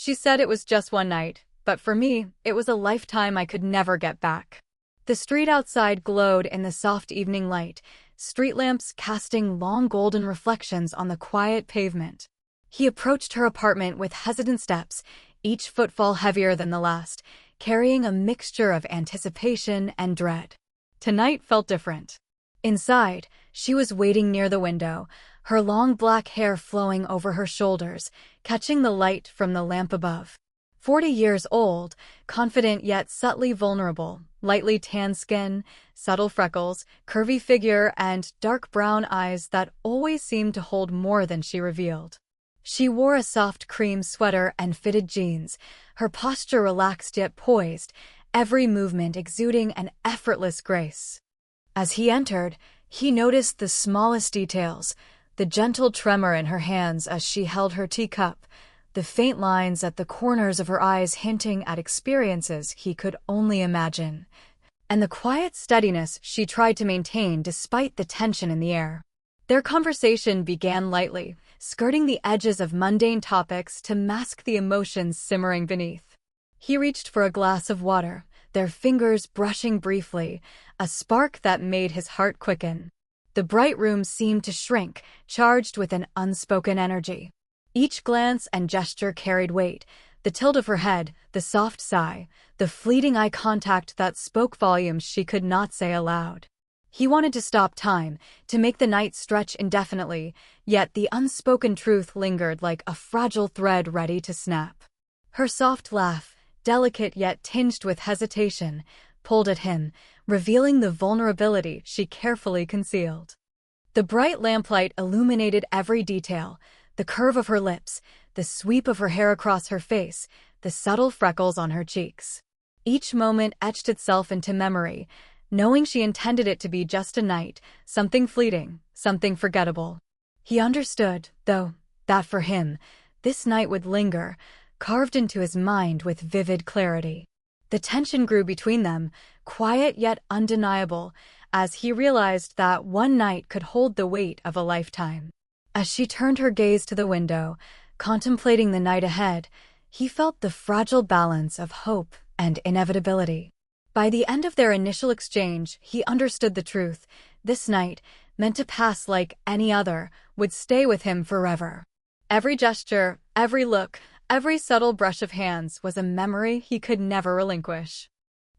She said it was just one night, but for me, it was a lifetime I could never get back. The street outside glowed in the soft evening light, street lamps casting long golden reflections on the quiet pavement. He approached her apartment with hesitant steps, each footfall heavier than the last, carrying a mixture of anticipation and dread. Tonight felt different. Inside, she was waiting near the window, her long black hair flowing over her shoulders, catching the light from the lamp above. 40 years old, confident yet subtly vulnerable, lightly tanned skin, subtle freckles, curvy figure, and dark brown eyes that always seemed to hold more than she revealed. She wore a soft cream sweater and fitted jeans, her posture relaxed yet poised, every movement exuding an effortless grace. As he entered, he noticed the smallest details, the gentle tremor in her hands as she held her teacup, the faint lines at the corners of her eyes hinting at experiences he could only imagine, and the quiet steadiness she tried to maintain despite the tension in the air. Their conversation began lightly, skirting the edges of mundane topics to mask the emotions simmering beneath. He reached for a glass of water, their fingers brushing briefly, a spark that made his heart quicken. The bright room seemed to shrink, charged with an unspoken energy. Each glance and gesture carried weight, the tilt of her head, the soft sigh, the fleeting eye contact that spoke volumes she could not say aloud. He wanted to stop time, to make the night stretch indefinitely, yet the unspoken truth lingered like a fragile thread ready to snap. Her soft laugh, delicate yet tinged with hesitation, pulled at him, revealing the vulnerability she carefully concealed. The bright lamplight illuminated every detail, the curve of her lips, the sweep of her hair across her face, the subtle freckles on her cheeks. Each moment etched itself into memory, knowing she intended it to be just a night, something fleeting, something forgettable. He understood, though, that for him, this night would linger, carved into his mind with vivid clarity. The tension grew between them, quiet yet undeniable, as he realized that one night could hold the weight of a lifetime. As she turned her gaze to the window, contemplating the night ahead, he felt the fragile balance of hope and inevitability. By the end of their initial exchange, he understood the truth. This night, meant to pass like any other, would stay with him forever. Every gesture, every look, every subtle brush of hands was a memory he could never relinquish.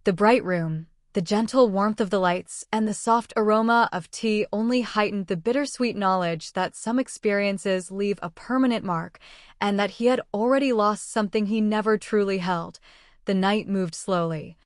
The bright room, the gentle warmth of the lights, and the soft aroma of tea only heightened the bittersweet knowledge that some experiences leave a permanent mark, and that he had already lost something he never truly held. The night moved slowly,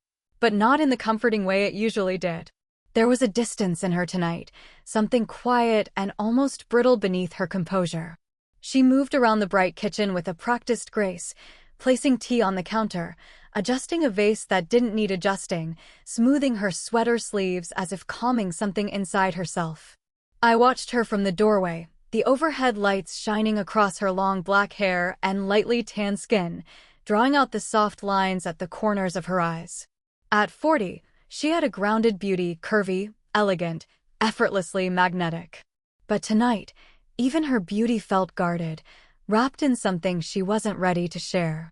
but not in the comforting way it usually did. There was a distance in her tonight, something quiet and almost brittle beneath her composure. She moved around the bright kitchen with a practiced grace, placing tea on the counter, adjusting a vase that didn't need adjusting, smoothing her sweater sleeves as if calming something inside herself. I watched her from the doorway, the overhead lights shining across her long black hair and lightly tanned skin, drawing out the soft lines at the corners of her eyes. At 40, she had a grounded beauty, curvy, elegant, effortlessly magnetic. But tonight, even her beauty felt guarded, wrapped in something she wasn't ready to share.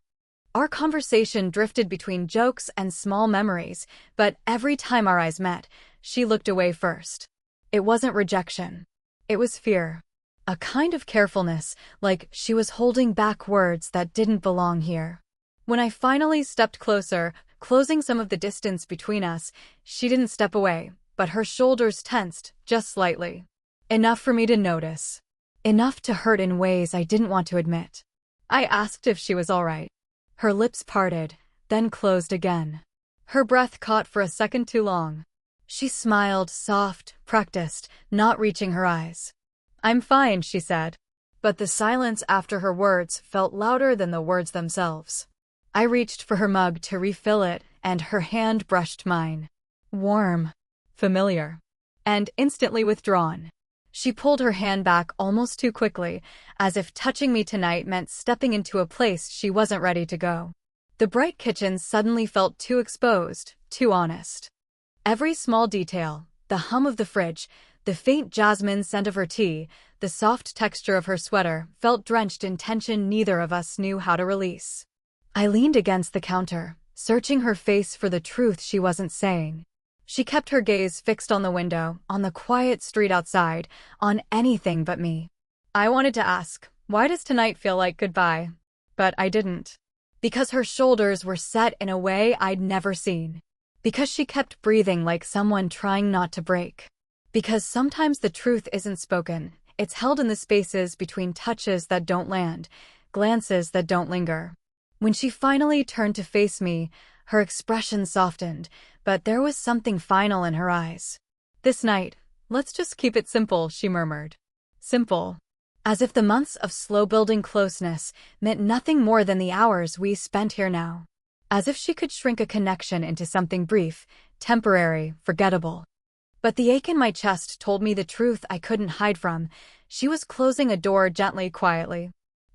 Our conversation drifted between jokes and small memories, but every time our eyes met, she looked away first. It wasn't rejection. It was fear. A kind of carefulness, like she was holding back words that didn't belong here. When I finally stepped closer, closing some of the distance between us, she didn't step away, but her shoulders tensed, just slightly. Enough for me to notice. Enough to hurt in ways I didn't want to admit. I asked if she was all right. Her lips parted, then closed again. Her breath caught for a second too long. She smiled, soft, practiced, not reaching her eyes. "I'm fine," she said. But the silence after her words felt louder than the words themselves. I reached for her mug to refill it, and her hand brushed mine. Warm, familiar, and instantly withdrawn. She pulled her hand back almost too quickly, as if touching me tonight meant stepping into a place she wasn't ready to go. The bright kitchen suddenly felt too exposed, too honest. Every small detail, the hum of the fridge, the faint jasmine scent of her tea, the soft texture of her sweater, felt drenched in tension neither of us knew how to release. I leaned against the counter, searching her face for the truth she wasn't saying. She kept her gaze fixed on the window, on the quiet street outside, on anything but me. I wanted to ask, why does tonight feel like goodbye? But I didn't. Because her shoulders were set in a way I'd never seen. Because she kept breathing like someone trying not to break. Because sometimes the truth isn't spoken, it's held in the spaces between touches that don't land, glances that don't linger. When she finally turned to face me, her expression softened, but there was something final in her eyes. This night, let's just keep it simple, she murmured. Simple. As if the months of slow-building closeness meant nothing more than the hours we spent here now. As if she could shrink a connection into something brief, temporary, forgettable. But the ache in my chest told me the truth I couldn't hide from. She was closing a door gently, quietly.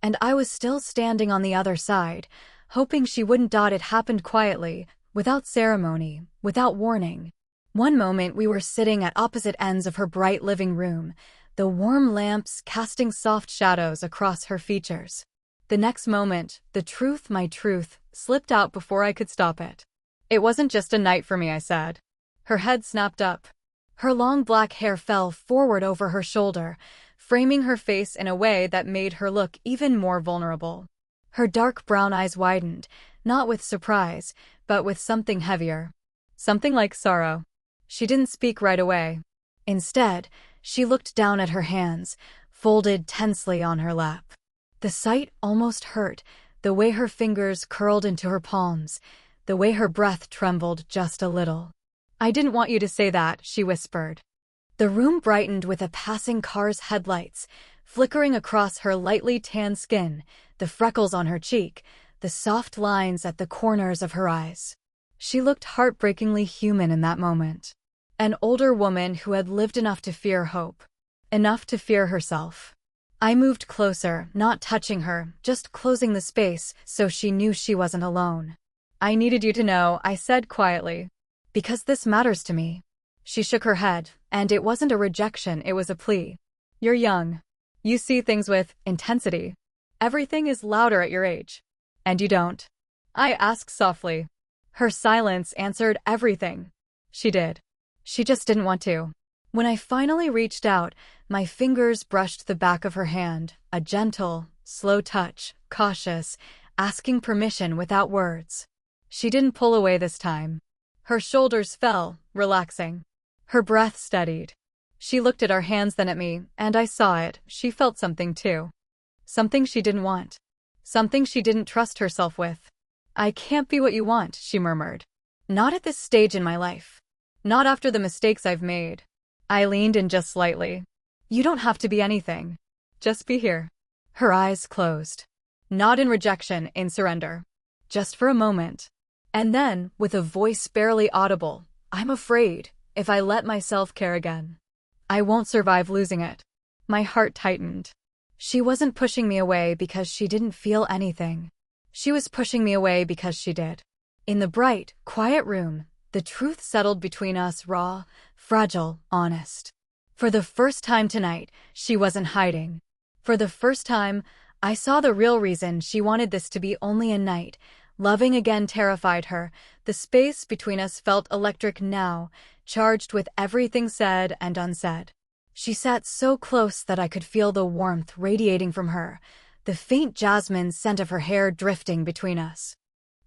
And I was still standing on the other side, hoping she wouldn't. It happened quietly, without ceremony, without warning. One moment we were sitting at opposite ends of her bright living room, the warm lamps casting soft shadows across her features. The next moment, the truth, my truth, slipped out before I could stop it. It wasn't just a night for me, I said. Her head snapped up. Her long black hair fell forward over her shoulder, framing her face in a way that made her look even more vulnerable. Her dark brown eyes widened, not with surprise, but with something heavier. Something like sorrow. She didn't speak right away. Instead, she looked down at her hands, folded tensely on her lap. The sight almost hurt, the way her fingers curled into her palms, the way her breath trembled just a little. I didn't want you to say that, she whispered. The room brightened with a passing car's headlights, flickering across her lightly tanned skin, the freckles on her cheek, the soft lines at the corners of her eyes. She looked heartbreakingly human in that moment. An older woman who had lived enough to fear hope, enough to fear herself. I moved closer, not touching her, just closing the space so she knew she wasn't alone. I needed you to know, I said quietly. Because this matters to me. She shook her head, and it wasn't a rejection, it was a plea. You're young. You see things with intensity. Everything is louder at your age. And you don't. I asked softly. Her silence answered everything. She did. She just didn't want to. When I finally reached out, my fingers brushed the back of her hand, a gentle, slow touch, cautious, asking permission without words. She didn't pull away this time. Her shoulders fell, relaxing. Her breath steadied. She looked at our hands, then at me, and I saw it. She felt something too. Something she didn't want. Something she didn't trust herself with. I can't be what you want, she murmured. Not at this stage in my life. Not after the mistakes I've made. I leaned in just slightly. You don't have to be anything. Just be here. Her eyes closed. Not in rejection, in surrender. Just for a moment. And then, with a voice barely audible, I'm afraid, if I let myself care again, I won't survive losing it. My heart tightened. She wasn't pushing me away because she didn't feel anything. She was pushing me away because she did. In the bright, quiet room, the truth settled between us, raw, fragile, honest. For the first time tonight, she wasn't hiding. For the first time, I saw the real reason she wanted this to be only a night. Loving again terrified her. The space between us felt electric now, charged with everything said and unsaid. She sat so close that I could feel the warmth radiating from her, the faint jasmine scent of her hair drifting between us.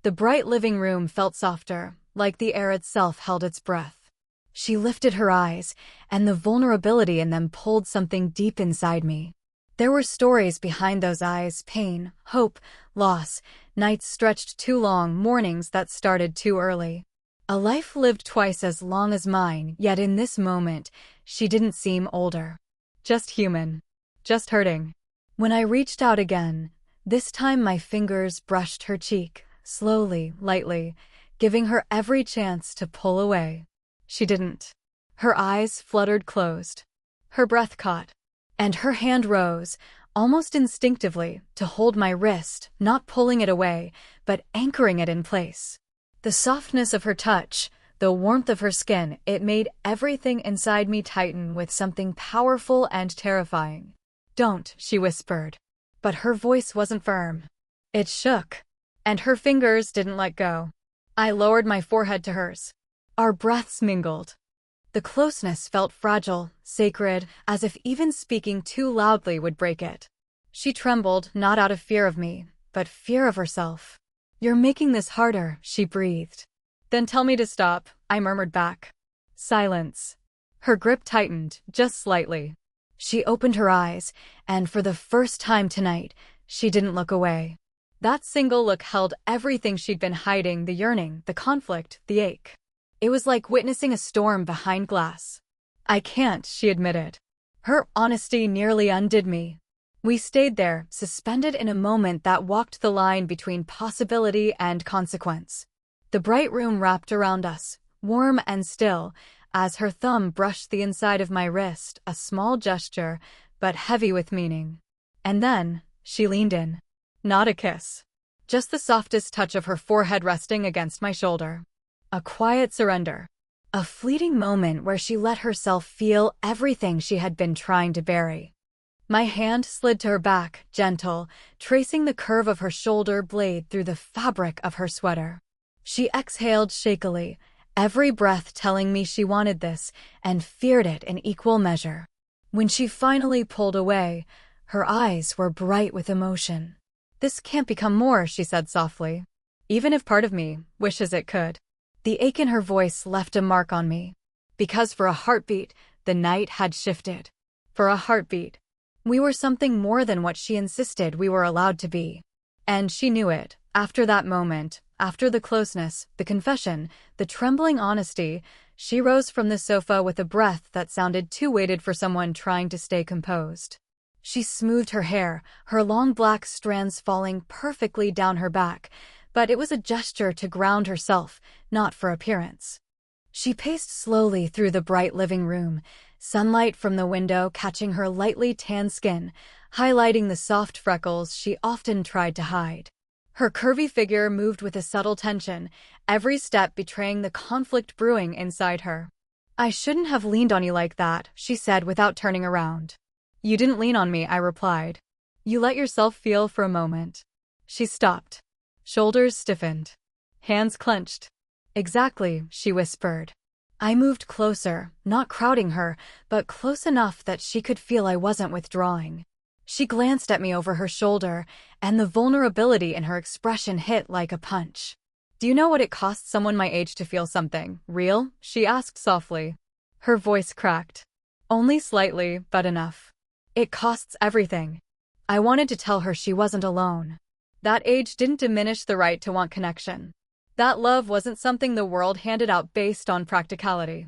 The bright living room felt softer, like the air itself held its breath. She lifted her eyes, and the vulnerability in them pulled something deep inside me. There were stories behind those eyes, pain, hope, loss, nights stretched too long, mornings that started too early. A life lived twice as long as mine, yet in this moment, she didn't seem older. Just human. Just hurting. When I reached out again, this time my fingers brushed her cheek, slowly, lightly, giving her every chance to pull away. She didn't. Her eyes fluttered closed. Her breath caught. And her hand rose, almost instinctively, to hold my wrist, not pulling it away, but anchoring it in place. The softness of her touch, the warmth of her skin, it made everything inside me tighten with something powerful and terrifying. Don't, she whispered. But her voice wasn't firm. It shook. and her fingers didn't let go. I lowered my forehead to hers. Our breaths mingled. The closeness felt fragile, sacred, as if even speaking too loudly would break it. She trembled, not out of fear of me, but fear of herself. "You're making this harder," she breathed. "Then tell me to stop," I murmured back. Silence. Her grip tightened, just slightly. She opened her eyes, and for the first time tonight, she didn't look away. That single look held everything she'd been hiding, the yearning, the conflict, the ache. It was like witnessing a storm behind glass. "I can't," she admitted. Her honesty nearly undid me. We stayed there, suspended in a moment that walked the line between possibility and consequence. The bright room wrapped around us, warm and still, as her thumb brushed the inside of my wrist, a small gesture, but heavy with meaning. And then, she leaned in. Not a kiss. Just the softest touch of her forehead resting against my shoulder. A quiet surrender. A fleeting moment where she let herself feel everything she had been trying to bury. My hand slid to her back, gentle, tracing the curve of her shoulder blade through the fabric of her sweater. She exhaled shakily, every breath telling me she wanted this and feared it in equal measure. When she finally pulled away, her eyes were bright with emotion. "This can't become more," she said softly. "Even if part of me wishes it could." The ache in her voice left a mark on me. Because for a heartbeat, the night had shifted. For a heartbeat, we were something more than what she insisted we were allowed to be. And she knew it. After that moment, after the closeness, the confession, the trembling honesty, she rose from the sofa with a breath that sounded too weighted for someone trying to stay composed. She smoothed her hair, her long black strands falling perfectly down her back, but it was a gesture to ground herself, not for appearance. She paced slowly through the bright living room, sunlight from the window catching her lightly tanned skin, highlighting the soft freckles she often tried to hide. Her curvy figure moved with a subtle tension, every step betraying the conflict brewing inside her. "I shouldn't have leaned on you like that," she said without turning around. "You didn't lean on me," I replied. "You let yourself feel for a moment." She stopped. Shoulders stiffened. Hands clenched. "Exactly," she whispered. I moved closer, not crowding her, but close enough that she could feel I wasn't withdrawing. She glanced at me over her shoulder, and the vulnerability in her expression hit like a punch. "Do you know what it costs someone my age to feel something real?" she asked softly. Her voice cracked. Only slightly, but enough. "It costs everything." I wanted to tell her she wasn't alone. That age didn't diminish the right to want connection. That love wasn't something the world handed out based on practicality.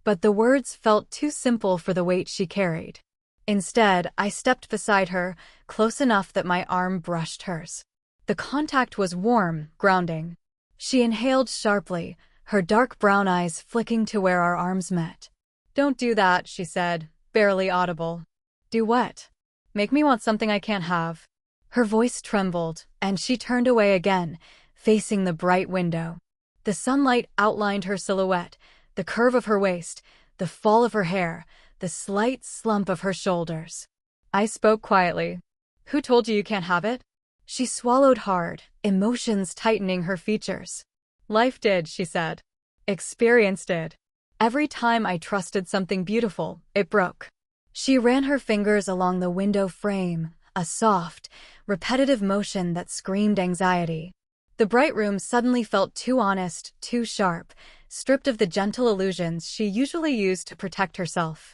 But the words felt too simple for the weight she carried. Instead, I stepped beside her, close enough that my arm brushed hers. The contact was warm, grounding. She inhaled sharply, her dark brown eyes flicking to where our arms met. "Don't do that," she said, barely audible. "Do what?" "Make me want something I can't have." Her voice trembled, and she turned away again, facing the bright window. The sunlight outlined her silhouette, the curve of her waist, the fall of her hair, the slight slump of her shoulders. I spoke quietly. "Who told you you can't have it?" She swallowed hard, emotions tightening her features. "Life did," she said. "Experience did. Every time I trusted something beautiful, it broke." She ran her fingers along the window frame, a soft, repetitive motion that screamed anxiety. The bright room suddenly felt too honest, too sharp, stripped of the gentle illusions she usually used to protect herself.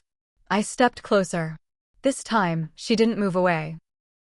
I stepped closer. This time, she didn't move away.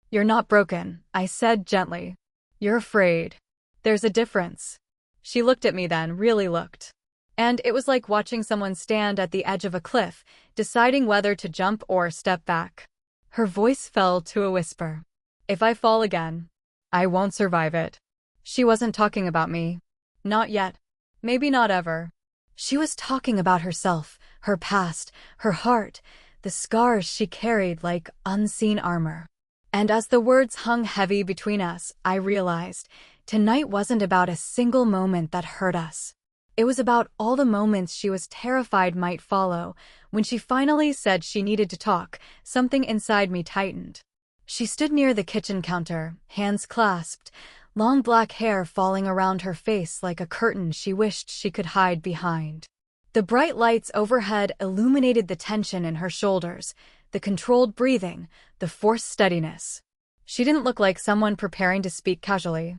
"You're not broken," I said gently. "You're afraid. There's a difference." She looked at me then, really looked. And it was like watching someone stand at the edge of a cliff, deciding whether to jump or step back. Her voice fell to a whisper. "If I fall again, I won't survive it." She wasn't talking about me. Not yet. Maybe not ever. She was talking about herself, her past, her heart, the scars she carried like unseen armor. And as the words hung heavy between us, I realized tonight wasn't about a single moment that hurt us. It was about all the moments she was terrified might follow. When she finally said she needed to talk, something inside me tightened. She stood near the kitchen counter, hands clasped, long black hair falling around her face like a curtain she wished she could hide behind. The bright lights overhead illuminated the tension in her shoulders, the controlled breathing, the forced steadiness. She didn't look like someone preparing to speak casually.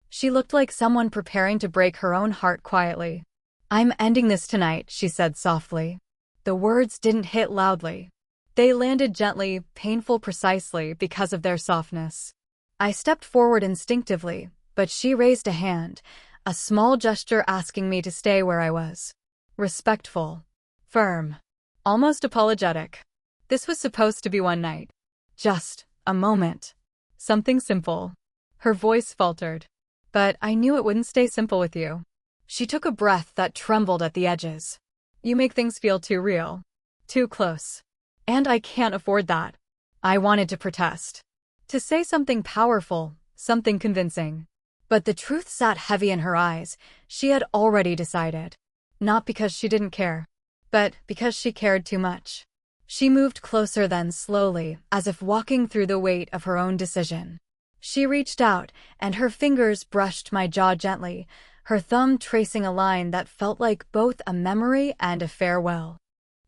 She looked like someone preparing to break her own heart quietly. "I'm ending this tonight," she said softly. The words didn't hit loudly. They landed gently, painful precisely because of their softness. I stepped forward instinctively, but she raised a hand, a small gesture asking me to stay where I was. Respectful. Firm. Almost apologetic. This was supposed to be one night. Just a moment. Something simple. Her voice faltered. "But I knew it wouldn't stay simple with you." She took a breath that trembled at the edges. "You make things feel too real. Too close. And I can't afford that." I wanted to protest. To say something powerful, something convincing. But the truth sat heavy in her eyes. She had already decided. Not because she didn't care, but because she cared too much. She moved closer then slowly, as if walking through the weight of her own decision. She reached out, and her fingers brushed my jaw gently, her thumb tracing a line that felt like both a memory and a farewell.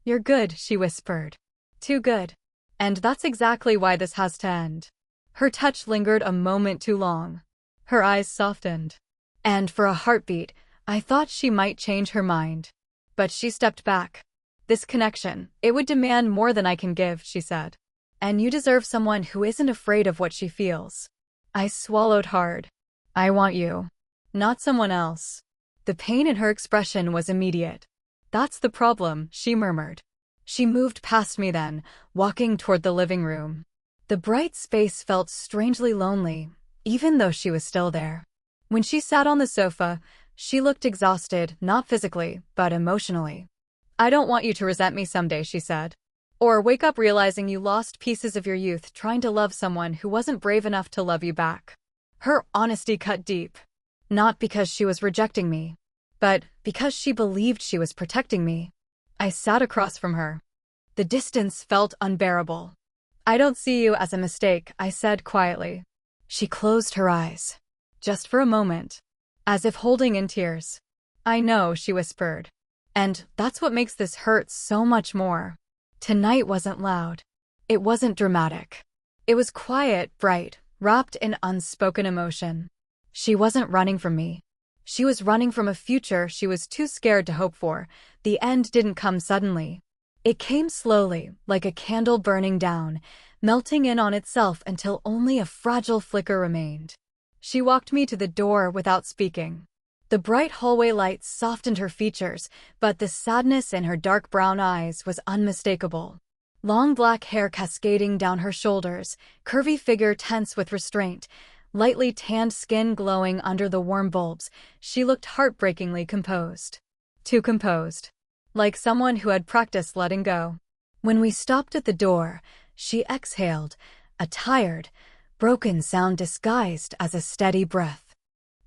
"You're good," she whispered. "Too good. And that's exactly why this has to end." Her touch lingered a moment too long. Her eyes softened. And for a heartbeat, I thought she might change her mind. But she stepped back. "This connection, it would demand more than I can give," she said. "And you deserve someone who isn't afraid of what she feels." I swallowed hard. "I want you. Not someone else." The pain in her expression was immediate. "That's the problem," she murmured. She moved past me then, walking toward the living room. The bright space felt strangely lonely, even though she was still there. When she sat on the sofa, she looked exhausted, not physically, but emotionally. "I don't want you to resent me someday," she said. "Or wake up realizing you lost pieces of your youth trying to love someone who wasn't brave enough to love you back." Her honesty cut deep. Not because she was rejecting me, but because she believed she was protecting me. I sat across from her. The distance felt unbearable. "I don't see you as a mistake," I said quietly. She closed her eyes. Just for a moment. As if holding in tears. "I know," she whispered. "And that's what makes this hurt so much more." Tonight wasn't loud. It wasn't dramatic. It was quiet, bright, wrapped in unspoken emotion. She wasn't running from me. She was running from a future she was too scared to hope for. The end didn't come suddenly. It came slowly, like a candle burning down, melting in on itself until only a fragile flicker remained. She walked me to the door without speaking. The bright hallway light softened her features, but the sadness in her dark brown eyes was unmistakable. Long black hair cascading down her shoulders, curvy figure tense with restraint, lightly tanned skin glowing under the warm bulbs, she looked heartbreakingly composed. Too composed. Like someone who had practiced letting go. When we stopped at the door, she exhaled, a tired, broken sound disguised as a steady breath.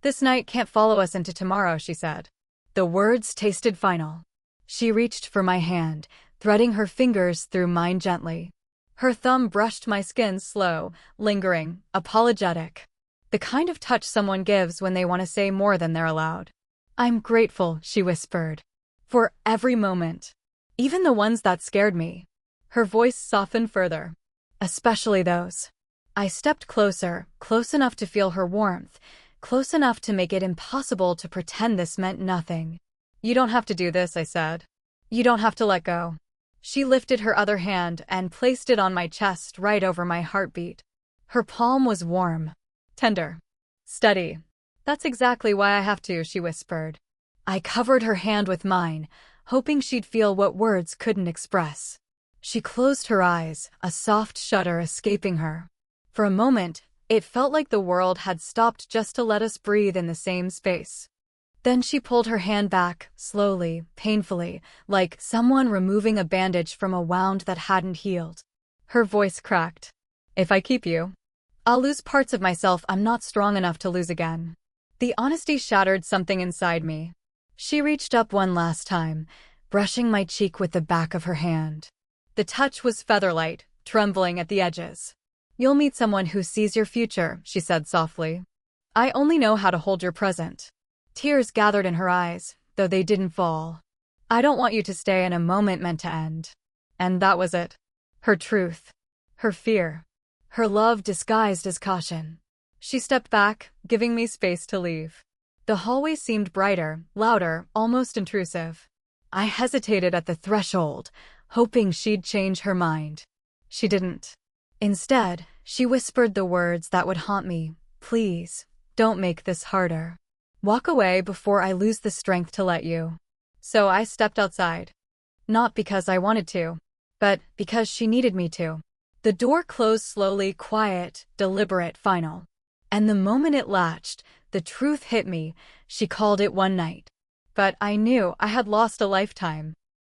"This night can't follow us into tomorrow," she said. The words tasted final. She reached for my hand, threading her fingers through mine gently. Her thumb brushed my skin slow, lingering, apologetic. The kind of touch someone gives when they want to say more than they're allowed. "I'm grateful," she whispered. "For every moment. Even the ones that scared me." Her voice softened further. "Especially those." I stepped closer, close enough to feel her warmth, close enough to make it impossible to pretend this meant nothing. "You don't have to do this," I said. "You don't have to let go." She lifted her other hand and placed it on my chest right over my heartbeat. Her palm was warm, tender, steady. "That's exactly why I have to," she whispered. I covered her hand with mine, hoping she'd feel what words couldn't express. She closed her eyes, a soft shudder escaping her. For a moment, it felt like the world had stopped just to let us breathe in the same space. Then she pulled her hand back, slowly, painfully, like someone removing a bandage from a wound that hadn't healed. Her voice cracked. "If I keep you, I'll lose parts of myself I'm not strong enough to lose again." The honesty shattered something inside me. She reached up one last time, brushing my cheek with the back of her hand. The touch was featherlight, trembling at the edges. "You'll meet someone who sees your future," she said softly. I only know how to hold your present. Tears gathered in her eyes, though they didn't fall. I don't want you to stay in a moment meant to end. And that was it. Her truth. Her fear. Her love disguised as caution. She stepped back, giving me space to leave. The hallway seemed brighter, louder, almost intrusive. I hesitated at the threshold, hoping she'd change her mind. She didn't. Instead, she whispered the words that would haunt me. Please, don't make this harder. Walk away before I lose the strength to let you. So I stepped outside. Not because I wanted to, but because she needed me to. The door closed slowly, quiet, deliberate, final. And the moment it latched, the truth hit me. She called it one night. But I knew I had lost a lifetime.